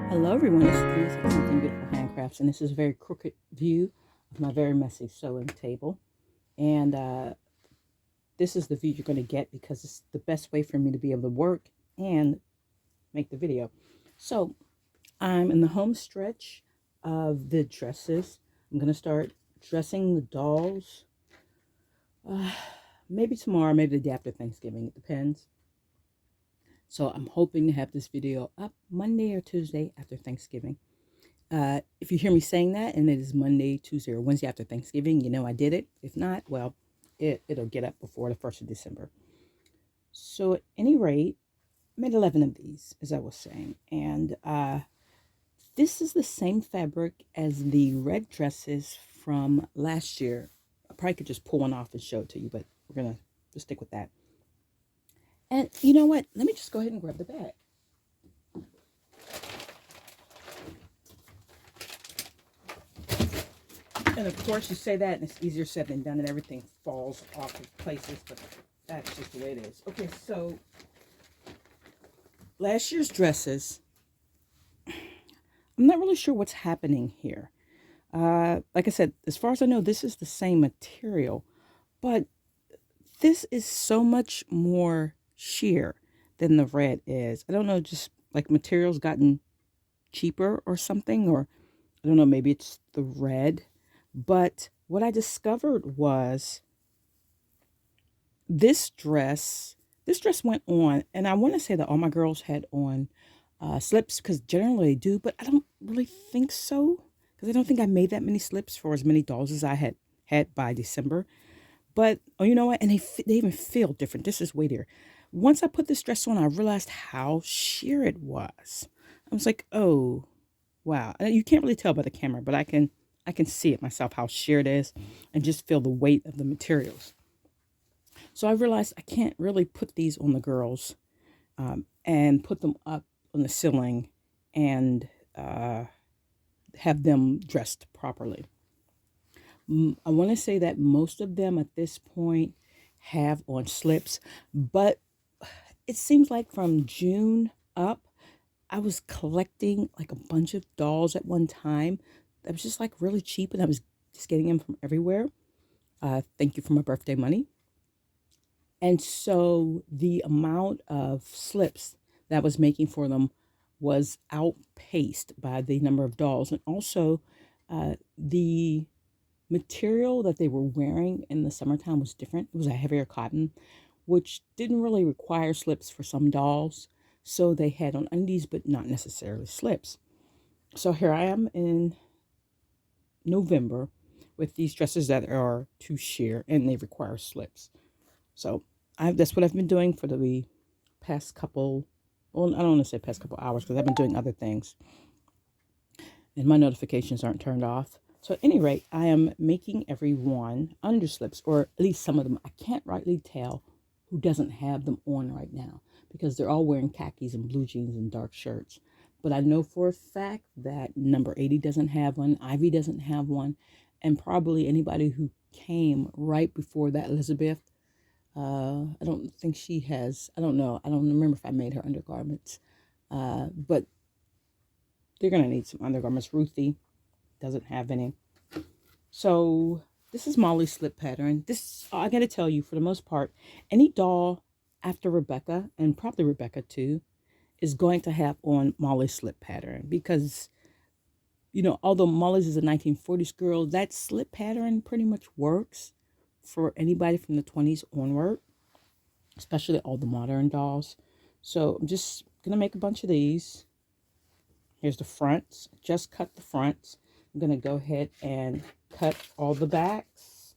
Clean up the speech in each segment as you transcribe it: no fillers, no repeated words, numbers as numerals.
Hello everyone, it's Denise at Something Beautiful Handcrafts, and this is a very crooked view of my very messy sewing table. And this is the view you're going to get because it's the best way for me to be able to work and make the video. So I'm in the home stretch of the dresses. I'm going to start dressing the dolls maybe tomorrow, maybe the day after Thanksgiving, it depends. So I'm hoping to have this video up Monday or Tuesday after Thanksgiving. If you hear me saying that and it is Monday, Tuesday, or Wednesday after Thanksgiving, you know I did it. If not, well, it'll get up before the 1st of December. So at any rate, I made 11 of these, as I was saying. And this is the same fabric as the red dresses from last year. I probably could just pull one off and show it to you, but we're going to just stick with that. And you know what? Let me just go ahead and grab the bag. And of course, you say that, and it's easier said than done, and everything falls off of places, but that's just the way it is. Okay, so last year's dresses, I'm not really sure what's happening here. Like I said, as far as I know, this is the same material, but this is so much more sheer than the red is. I don't know, just like materials gotten cheaper or something, or I don't know, maybe it's the red. But what I discovered was this dress went on, and I want to say that all my girls had on slips because generally they do, but I don't really think so because I don't think I made that many slips for as many dolls as I had by December. But oh, you know what? And they even feel different. This is weightier. Once I put this dress on, I realized how sheer it was. I was like, oh, wow. You can't really tell by the camera, but I can see it myself, how sheer it is, and just feel the weight of the materials. So I realized I can't really put these on the girls and put them up on the ceiling and have them dressed properly. I want to say that most of them at this point have on slips, but it seems like from June up, I was collecting like a bunch of dolls at one time that was just like really cheap, and I was just getting them from everywhere. Thank you for my birthday money. And so the amount of slips that I was making for them was outpaced by the number of dolls. And also the material that they were wearing in the summertime was different. It was a heavier cotton, which didn't really require slips for some dolls. So they had on undies, but not necessarily slips. So here I am in November with these dresses that are too sheer and they require slips. So that's what I've been doing for the past couple, well, I don't want to say past couple hours because I've been doing other things and my notifications aren't turned off. So at any rate, I am making everyone underslips, or at least some of them. I can't rightly tell who doesn't have them on right now because they're all wearing khakis and blue jeans and dark shirts. But I know for a fact that number 80 doesn't have one, Ivy doesn't have one, and probably anybody who came right before that, Elizabeth, I don't think she has. I don't know. I don't remember if I made her undergarments. But they're going to need some undergarments. Ruthie doesn't have any. So this is Molly's slip pattern. This, I got to tell you, for the most part, any doll after Rebecca, and probably Rebecca too, is going to have on Molly's slip pattern because, you know, although Molly's is a 1940s girl, that slip pattern pretty much works for anybody from the 20s onward, especially all the modern dolls. So I'm just going to make a bunch of these. Here's the fronts. Just cut the fronts. I'm going to go ahead and cut all the backs.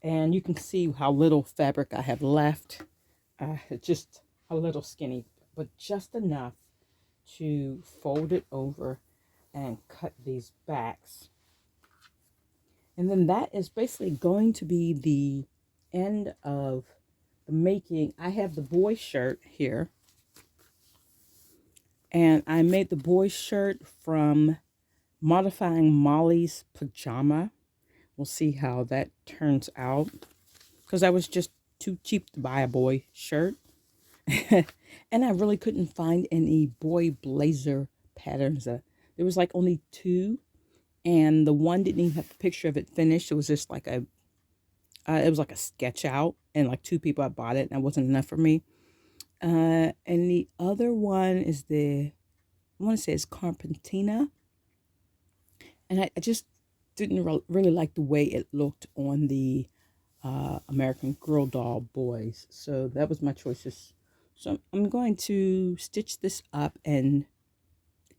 And you can see how little fabric I have left. Just a little skinny, but just enough to fold it over and cut these backs. And then that is basically going to be the end of the making. I have the boy shirt here. And I made the boy shirt from modifying Molly's pajama. We'll see how that turns out. Because I was just too cheap to buy a boy shirt. And I really couldn't find any boy blazer patterns. There was like only two, and the one didn't even have the picture of it finished. It was just like it was like a sketch out, and like two people had bought it, and it wasn't enough for me. And the other one is I want to say it's Carpentina, and I just didn't really like the way it looked on the American Girl doll boys. So that was my choices. So I'm going to stitch this up and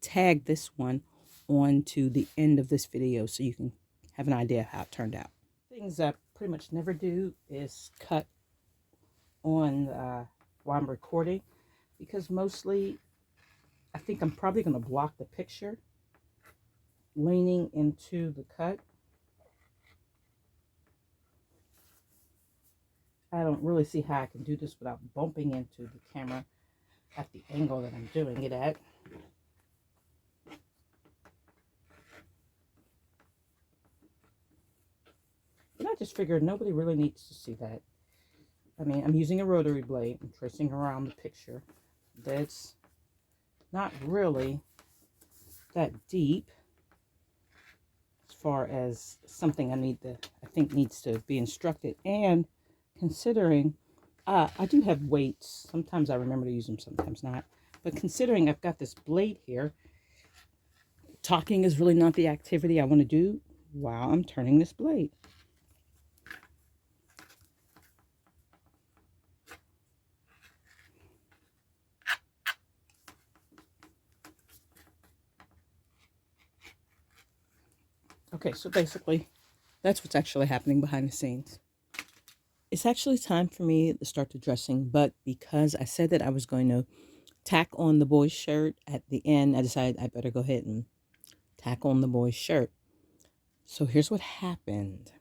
tag this one onto the end of this video so you can have an idea how it turned out. Things I pretty much never do is cut on while I'm recording, because mostly I think I'm probably going to block the picture leaning into the cut. I don't really see how I can do this without bumping into the camera at the angle that I'm doing it at. And I just figured nobody really needs to see that. I mean, I'm using a rotary blade. I'm tracing around the picture. That's not really that deep as far as something I think needs to be instructed. And considering I do have weights. Sometimes I remember to use them, sometimes not. But considering I've got this blade here, talking is really not the activity I want to do while I'm turning this blade. Okay, so basically, that's what's actually happening behind the scenes. It's actually time for me to start the dressing, but because I said that I was going to tack on the boy's shirt at the end, I decided I better go ahead and tack on the boy's shirt. So here's what happened.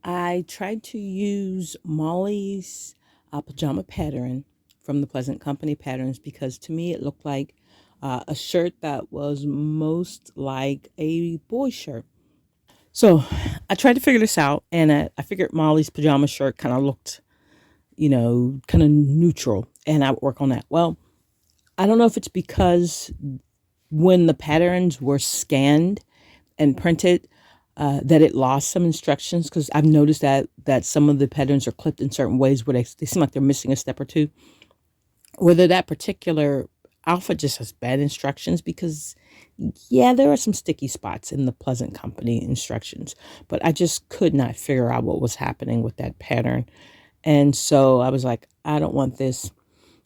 I tried to use Molly's pajama pattern from the Pleasant Company patterns, because to me it looked like a shirt that was most like a boy's shirt. So I tried to figure this out, and I figured Molly's pajama shirt kind of looked, kind of neutral, and I would work on that. Well, I don't know if it's because when the patterns were scanned and printed, that it lost some instructions, because I've noticed that some of the patterns are clipped in certain ways where they seem like they're missing a step or two. Whether that particular outfit just has bad instructions, because yeah, there are some sticky spots in the Pleasant Company instructions, but I just could not figure out what was happening with that pattern. And so I was like, I don't want this.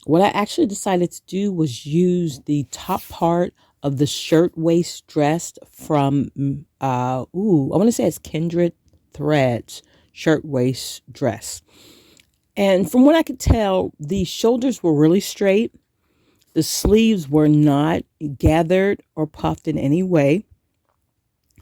What I actually decided to do was use the top part of the shirt waist dress from, I want to say it's Kindred Threads shirt waist dress. And from what I could tell, the shoulders were really straight. The sleeves were not gathered or puffed in any way.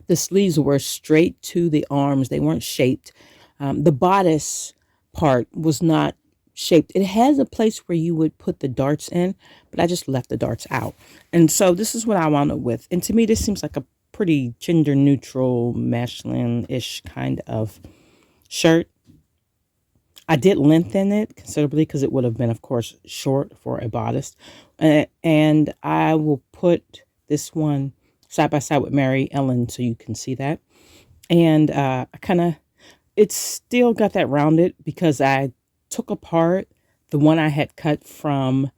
The sleeves were straight to the arms. They weren't shaped. The bodice part was not shaped. It has a place where you would put the darts in, but I just left the darts out. And so this is what I wound up with. And to me, this seems like a pretty gender neutral, masculine-ish kind of shirt. I did lengthen it considerably because it would have been, of course, short for a bodice. And I will put this one side by side with Mary Ellen so you can see that. And it's still got that rounded because I took apart the one I had cut from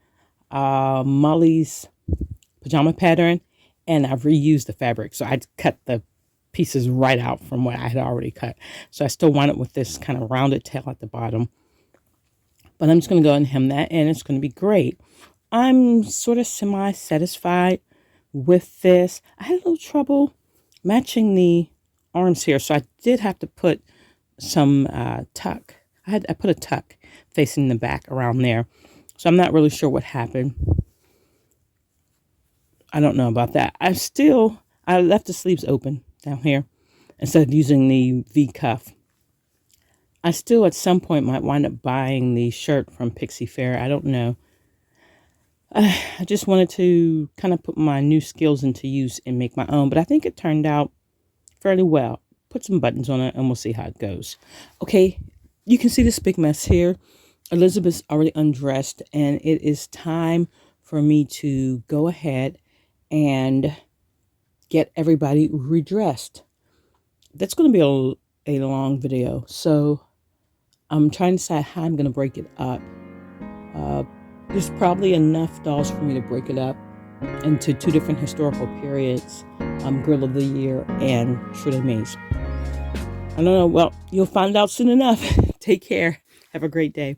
Molly's pajama pattern, and I've reused the fabric. So I cut the pieces right out from what I had already cut. So I still want it with this kind of rounded tail at the bottom. But I'm just going to go and hem that, and it's going to be great. I'm sort of semi-satisfied with this. I had a little trouble matching the arms here, so I did have to put some tuck. I put a tuck facing the back around there. So I'm not really sure what happened. I don't know about that. I left the sleeves open down here instead of using the V cuff. I still at some point might wind up buying the shirt from Pixie Fair. I don't know. I just wanted to kind of put my new skills into use and make my own. But I think it turned out fairly well. Put some buttons on it and we'll see how it goes. Okay, you can see this big mess here. Elizabeth's already undressed, and it is time for me to go ahead and get everybody redressed. That's going to be a long video, so I'm trying to decide how I'm going to break it up. There's probably enough dolls for me to break it up into 2 different historical periods, Girl of the Year and Shirley Mays. I don't know. Well, you'll find out soon enough. Take care. Have a great day.